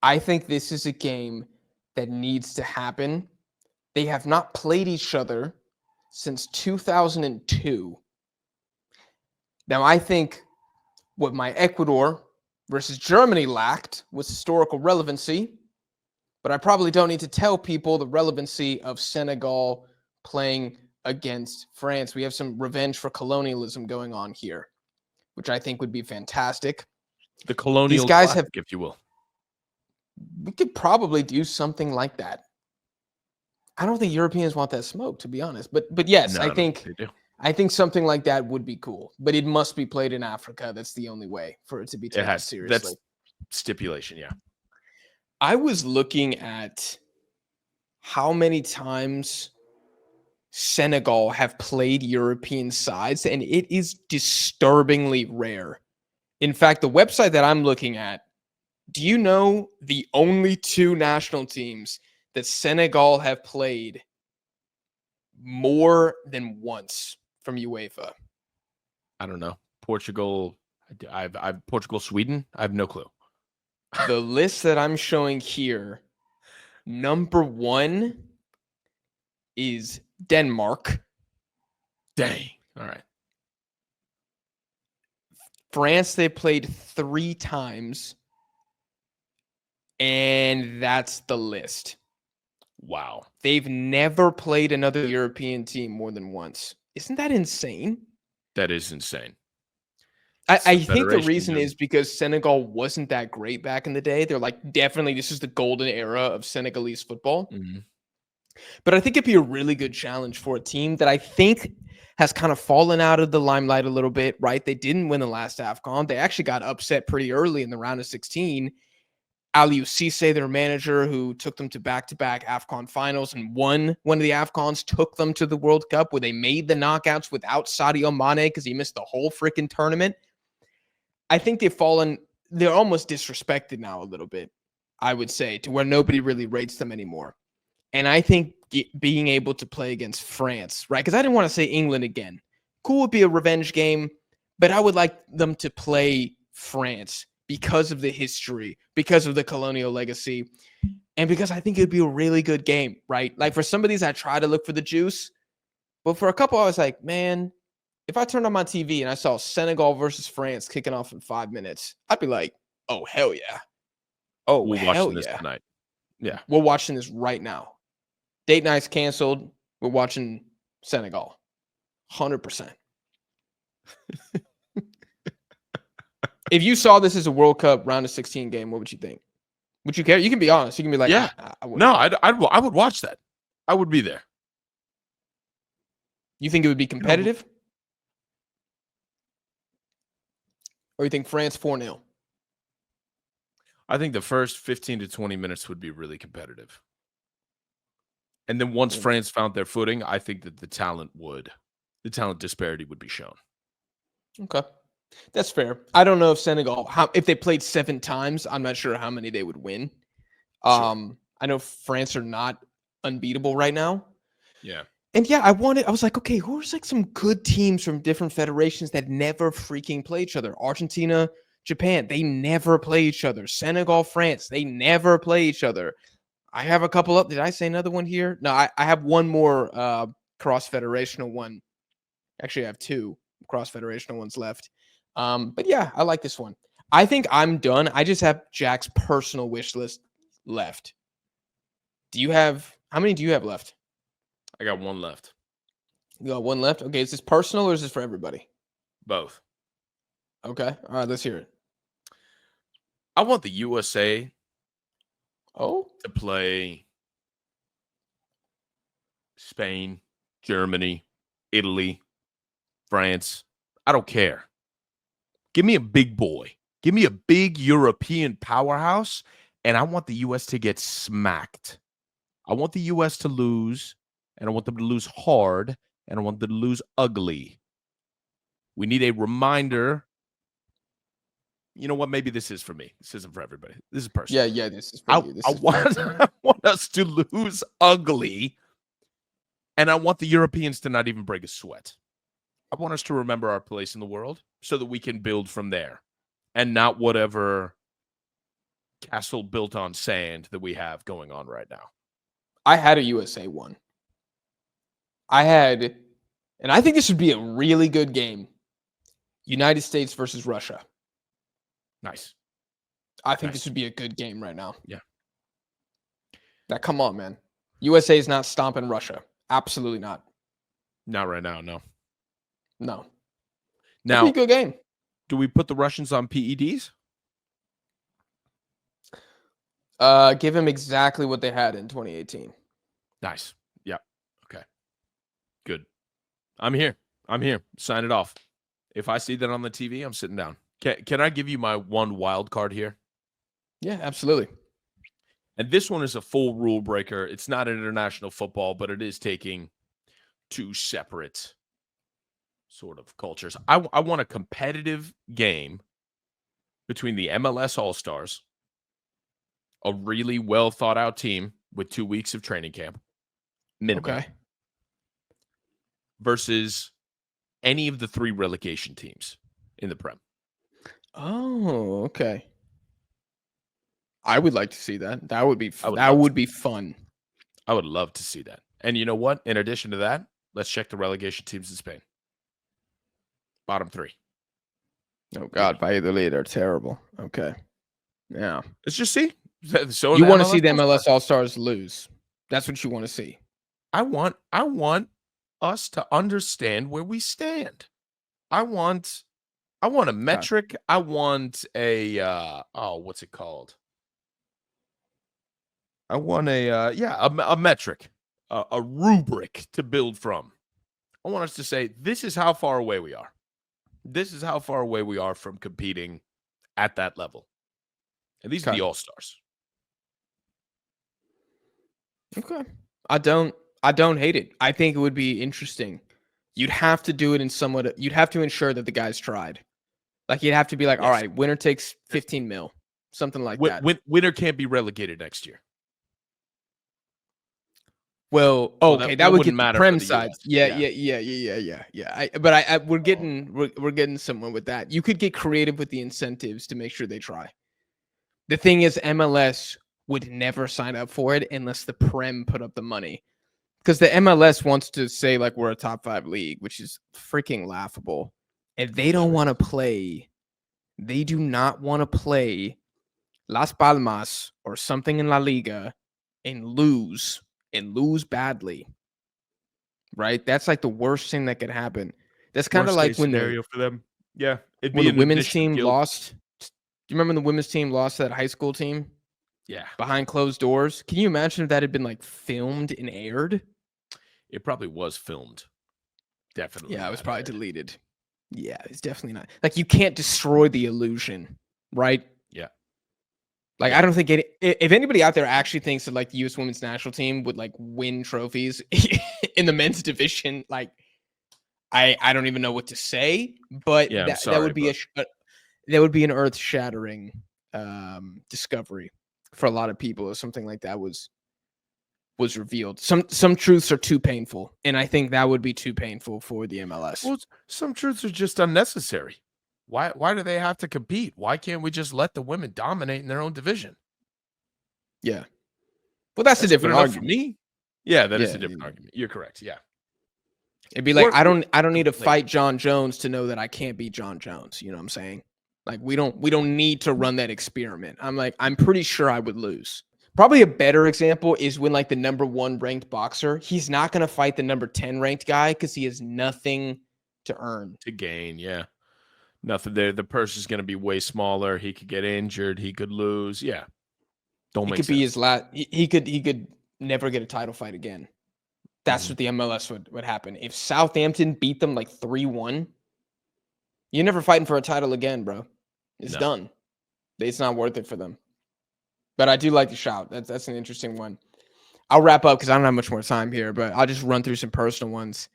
I think this is a game that needs to happen. They have not played each other since 2002. Now, I think what my Ecuador versus Germany lacked was historical relevancy, but I probably don't need to tell people the relevancy of Senegal playing against France. We have some revenge for colonialism going on here, which I think would be fantastic. The colonial These guys classic, if you will. We could probably do something like that. I don't think Europeans want that smoke, to be honest. But yes, No, I think something like that would be cool. But it must be played in Africa. That's the only way for it to be taken seriously. That's stipulation, yeah. I was looking at how many times Senegal have played European sides, and it is disturbingly rare. In fact, the website that I'm looking at, do you know the only two national teams that Senegal have played more than once from UEFA? I don't know. Portugal. I've Portugal, Sweden. I have no clue. The list that I'm showing here, number 1 is Denmark. Dang. All right. France, they played 3 times. And that's the list. Wow. They've never played another European team more than once. Isn't that insane? That is insane. I think the reason is because Senegal wasn't that great back in the day. They're like, definitely, this is the golden era of Senegalese football. Mm-hmm. But I think it'd be a really good challenge for a team that I think has kind of fallen out of the limelight a little bit, right? They didn't win the last AFCON. They actually got upset pretty early in the round of 16. Aliou Cisse, their manager, who took them to back-to-back AFCON finals and won one of the AFCONs, took them to the World Cup where they made the knockouts without Sadio Mane because he missed the whole freaking tournament. I think they're almost disrespected now a little bit, I would say, to where nobody really rates them anymore. And I think being able to play against France, right? Because I didn't want to say England again. Cool would be a revenge game, but I would like them to play France because of the history, because of the colonial legacy, and because I think it'd be a really good game, right? Like for some of these, I try to look for the juice, but for a couple, I was like, man, if I turned on my TV and I saw Senegal versus France kicking off in 5 minutes, I'd be like, oh, hell yeah. Oh, we're hell watching this yeah. tonight. Yeah. We're watching this right now. Date night's canceled. We're watching Senegal. 100%. If you saw this as a World Cup round of 16 game, what would you think? Would you care? You can be honest. You can be like, Yeah. I wouldn't. No, I would watch that. I would be there. You think it would be competitive? Or you think France 4-0? I think the first 15 to 20 minutes would be really competitive. And then once France found their footing, I think that the talent disparity would be shown. Okay. That's fair. I don't know if Senegal, if they played 7 times, I'm not sure how many they would win. Sure. I know France are not unbeatable right now. Yeah. And yeah, I was like, okay, who's like some good teams from different federations that never freaking play each other? Argentina, Japan, they never play each other. Senegal, France, they never play each other. I have a couple up. Did I say another one here? No, I have one more cross-federational one. Actually, I have 2 cross-federational ones left. But yeah, I like this one. I think I'm done. I just have Jack's personal wish list left. How many do you have left? I got one left. You got one left? Okay, is this personal or is this for everybody? Both. Okay. All right, let's hear it. I want the USA to play Spain, Germany, Italy, France. I don't care. Give me a big boy. Give me a big European powerhouse, and I want the U.S. to get smacked. I want the U.S. to lose, and I want them to lose hard, and I want them to lose ugly. We need a reminder. You know what? Maybe this is for me. This isn't for everybody. This is personal. Yeah, this is for you. I want us to lose ugly, and I want the Europeans to not even break a sweat. I want us to remember our place in the world so that we can build from there and not whatever castle built on sand that we have going on right now. I had a USA one. And I think this would be a really good game. United States versus Russia. Nice. I think this would be a good game right now. Yeah. Now, come on, man. USA is not stomping Russia. Absolutely not. Not right now, no. No. Now, a good game. Do we put the Russians on PEDs? Give them exactly what they had in 2018. Nice. Yeah. Okay. Good. I'm here. Sign it off. If I see that on the TV, I'm sitting down. Can I give you my one wild card here? Yeah, absolutely. And this one is a full rule breaker. It's not international football, but it is taking 2 separate sort of cultures. I want a competitive game between the MLS All-Stars, a really well thought out team with 2 weeks of training camp, minimum, versus any of the 3 relegation teams in the Prem. Oh, okay. I would like to see that. That would be fun. I would love to see that. And you know what? In addition to that, let's check the relegation teams in Spain. Bottom 3. Oh God, Valladolid are terrible. Okay. Yeah. Let's just see. So you want to see the MLS All-Stars lose. That's what you want to see. I want us to understand where we stand. I want a metric. I want a what's it called? I want a metric, a rubric to build from. I want us to say, this is how far away we are. This is how far away we are from competing at that level. And these are the All-Stars. Okay. I don't hate it. I think it would be interesting. You'd have to do it you'd have to ensure that the guys tried. Like you'd have to be like, all right, winner takes 15 mil. Something like that. Winner can't be relegated next year. Well, okay, that would get matter the Prem for the side. US. Yeah. We're getting somewhere with that. You could get creative with the incentives to make sure they try. The thing is, MLS would never sign up for it unless the Prem put up the money. Because the MLS wants to say like we're a top 5 league, which is freaking laughable. And they don't want to play. They do not want to play Las Palmas or something in La Liga and lose badly. Right? That's like the worst thing that could happen. That's kind of like when scenario for them. Yeah. When the women's team lost. Do you remember when the women's team lost to that high school team? Yeah. behind closed doors. Can you imagine if that had been like filmed and aired? It probably was filmed. Definitely. Yeah, it was not probably aired. deleted. Yeah, it's definitely not. Like, you can't destroy the illusion, right? Yeah. Like, Yeah. I don't think if anybody out there actually thinks that like the U.S. women's national team would like win trophies in the men's division, like I don't even know what to say. But Yeah, I'm that sorry, would be that would be an earth shattering discovery for a lot of people if something like that was revealed. Some truths are too painful, and I think that would be too painful for the MLS. Well, some truths are just unnecessary. Why do they have to compete? Why can't we just let the women dominate in their own division? Yeah. Well, that's a That's good different enough for argument. me. Yeah, that is Yeah, a different argument. You're correct. Yeah. it'd be like We're I don't need to complaining. fight John Jones to know that I can't beat John Jones. You know what I'm saying? Like we don't need to run that experiment. I'm pretty sure I would lose. Probably a better example is when like the number 1 ranked boxer, he's not going to fight the number 10 ranked guy because he has nothing to earn. To gain, yeah. Nothing there. The purse is going to be way smaller. He could get injured. He could lose. Yeah. Don't It make could sense. be his last. He could never get a title fight again. That's what the MLS would happen. If Southampton beat them like 3-1, you're never fighting for a title again, bro. It's done. It's not worth it for them. But I do like the shout. That's an interesting one. I'll wrap up because I don't have much more time here, but I'll just run through some personal ones.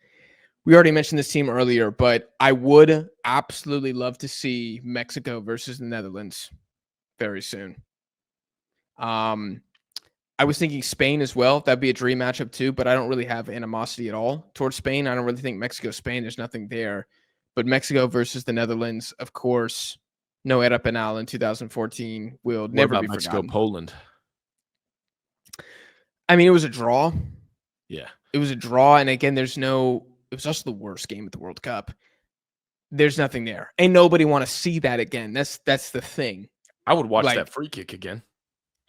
We already mentioned this team earlier, but I would absolutely love to see Mexico versus the Netherlands very soon. I was thinking Spain as well. That'd be a dream matchup too, but I don't really have animosity at all towards Spain. I don't really think Mexico-Spain, there's nothing there. But Mexico versus the Netherlands, of course, no era penal in 2014 will What never about be Mexico, forgotten. Poland? I mean, it was a draw. Yeah. It was a draw, and again, it was also the worst game at the World Cup. There's nothing there. And nobody want to see that again. That's the thing. I would watch Like- that free kick again.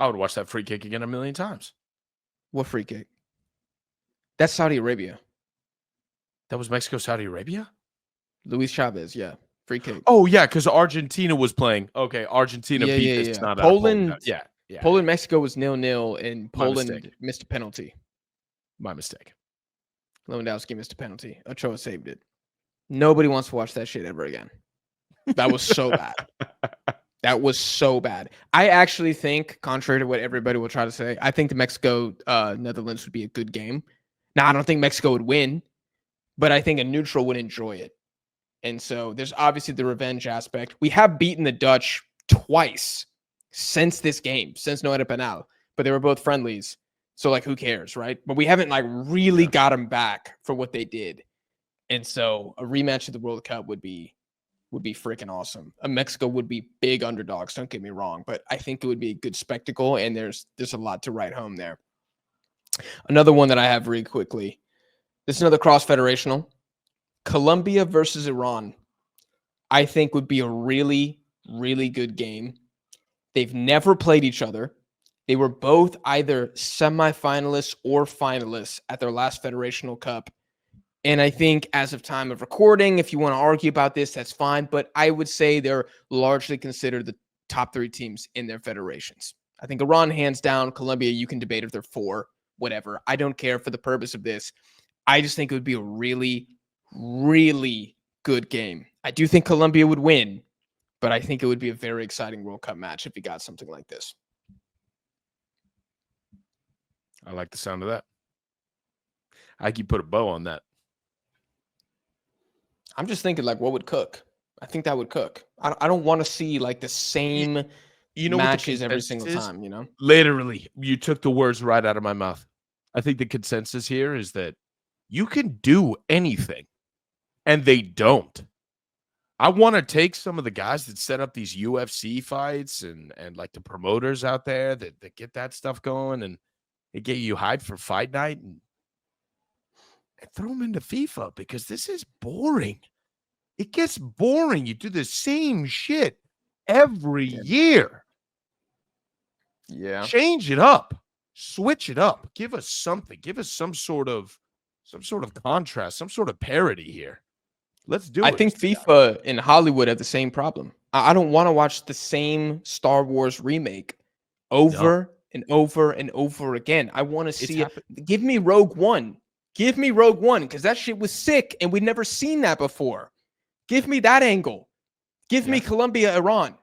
I would watch that free kick again 1,000,000 times. What free kick? That's Saudi Arabia. That was Mexico, Saudi Arabia? Luis Chavez, yeah. Free kick. Oh, yeah, because Argentina was playing. Okay, Argentina beat this. Yeah. Not Poland, yeah. Poland, Mexico was 0-0, and My Poland mistake. missed a penalty. My mistake. Lewandowski missed a penalty. Ochoa saved it. Nobody wants to watch that shit ever again. That was so bad. That was so bad. I actually think, contrary to what everybody will try to say, I think the Mexico Netherlands would be a good game. Now, I don't think Mexico would win, but I think a neutral would enjoy it. And so there's obviously the revenge aspect. We have beaten the Dutch twice since this game, since No Era Penal, but they were both friendlies. So, like, who cares, right? But we haven't, like, really got them back for what they did. And so a rematch of the World Cup would be freaking awesome. Mexico would be big underdogs, don't get me wrong, but I think it would be a good spectacle, and there's a lot to write home there. Another one that I have really quickly. This is another cross-federational. Colombia versus Iran, I think would be a really, really good game. They've never played each other. They were both either semifinalists or finalists at their last Federational Cup. And I think as of time of recording, if you want to argue about this, that's fine. But I would say they're largely considered the top 3 teams in their federations. I think Iran, hands down. Colombia, you can debate if they're 4, whatever. I don't care for the purpose of this. I just think it would be a really, really good game. I do think Colombia would win, but I think it would be a very exciting World Cup match if you got something like this. I like the sound of that. I could put a bow on that. I'm just thinking, like, what would cook? I think that would cook. I don't want to see, like, the same matches every single time, you know? Literally, you took the words right out of my mouth. I think the consensus here is that you can do anything, and they don't. I want to take some of the guys that set up these UFC fights and like the promoters out there that get that stuff going and they get you hyped for fight night and throw them into FIFA because this is boring. It gets boring. You do the same shit every year. Yeah. Change it up. Switch it up. Give us something. Give us some sort of contrast, some sort of parody here. Let's do it. I think FIFA and Hollywood have the same problem. I don't want to watch the same Star Wars remake over and over and over again. I want to see it. happened. Give me Rogue One. Give me Rogue One, because that shit was sick and we'd never seen that before. Give me that angle. Give me Colombia, Iran.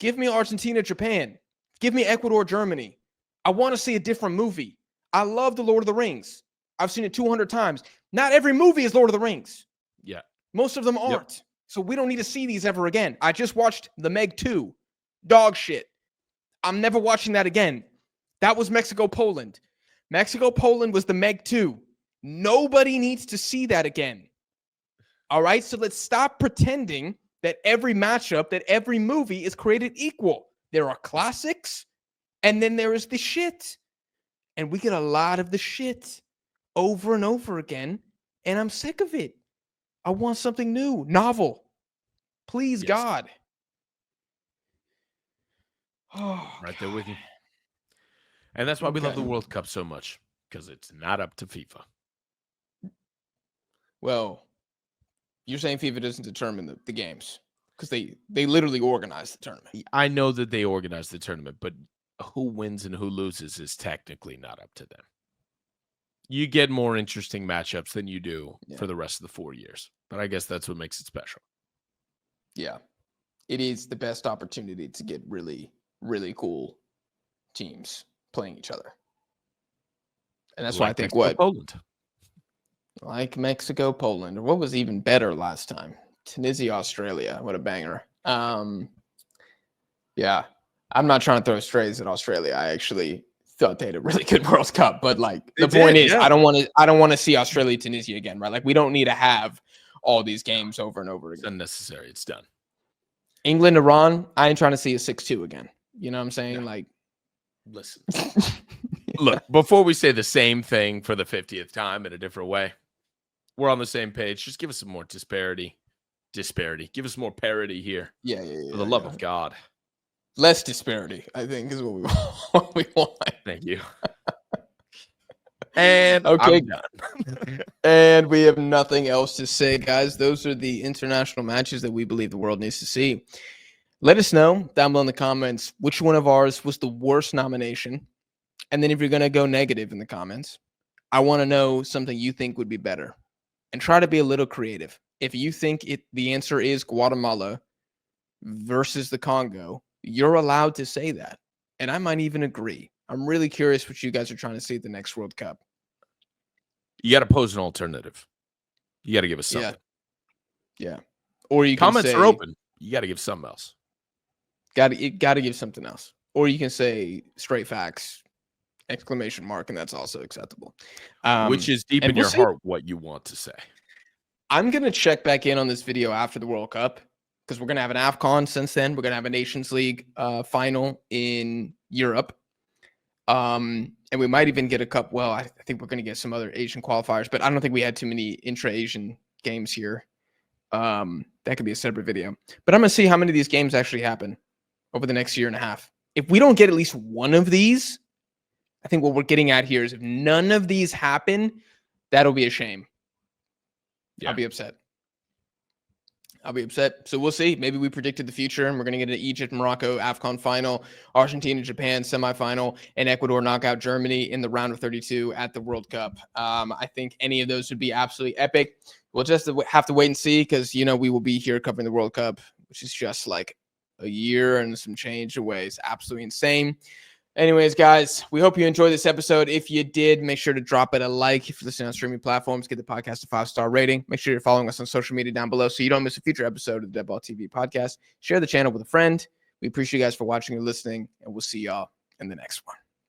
Give me Argentina, Japan. Give me Ecuador, Germany. I want to see a different movie. I love The Lord of the Rings. I've seen it 200 times. Not every movie is Lord of the Rings. Yeah. Most of them aren't. So we don't need to see these ever again. I just watched The Meg 2. Dog shit. I'm never watching that again. That was Mexico-Poland. Mexico-Poland was the Meg 2. Nobody needs to see that again. All right? So let's stop pretending that every matchup, that every movie is created equal. There are classics, and then there is the shit. And we get a lot of the shit over and over again, and I'm sick of it. I want something new, novel. Please, God. Oh, right there with you. And that's why we love the World Cup so much, because it's not up to FIFA. Well, you're saying FIFA doesn't determine the games, because they literally organize the tournament. I know that they organize the tournament, but who wins and who loses is technically not up to them. You get more interesting matchups than you do for the rest of the 4 years. But I guess that's what makes it special. Yeah. It is the best opportunity to get really, really cool teams playing each other. And that's why I think Poland. Like Mexico, Poland. What was even better last time? Tunisia, Australia. What a banger. Yeah. I'm not trying to throw strays at Australia. I actually thought they had a really good World Cup, but like the point is, I don't want to see Australia, Tunisia again, right? Like we don't need to have all these games over and over again. It's unnecessary. It's done. England, Iran. I ain't trying to see a 6-2 again. You know what I'm saying? No. Like, listen. Look, before we say the same thing for the 50th time in a different way, we're on the same page. Just give us some more disparity. Give us more parity here. Yeah. For the love of God. Less disparity, I think, is what we want. Thank you. And okay, I'm done. And we have nothing else to say, guys. Those are the international matches that we believe the world needs to see. Let us know down below in the comments which one of ours was the worst nomination. And then if you're going to go negative in the comments, I want to know something you think would be better. And try to be a little creative. If you think the answer is Guatemala versus the Congo, you're allowed to say that. And I might even agree. I'm really curious what you guys are trying to see at the next World Cup. You got to pose an alternative. You got to give us something. Yeah. Or you can comments say, are open. You got to give something else. Got to give something else. Or you can say straight facts, ! And that's also acceptable. Which is deep in your heart what you want to say. I'm going to check back in on this video after the World Cup, because we're going to have an AFCON since then. We're going to have a Nations League final in Europe. And we might even get a cup. Well, I think we're going to get some other Asian qualifiers, but I don't think we had too many intra-Asian games here. That could be a separate video. But I'm going to see how many of these games actually happen over the next year and a half. If we don't get at least one of these, I think what we're getting at here is if none of these happen, that'll be a shame. Yeah. I'll be upset. So we'll see. Maybe we predicted the future and we're going to get an Egypt, Morocco, AFCON final, Argentina, Japan semifinal, and Ecuador knockout Germany in the round of 32 at the World Cup. I think any of those would be absolutely epic. We'll just have to wait and see, because, we will be here covering the World Cup, which is just like a year and some change away. It's absolutely insane. Anyways, guys, we hope you enjoyed this episode. If you did, make sure to drop it a like. If you're listening on streaming platforms, give the podcast a 5-star rating. Make sure you're following us on social media down below so you don't miss a future episode of the Deadball TV podcast. Share the channel with a friend. We appreciate you guys for watching and listening, and we'll see y'all in the next one.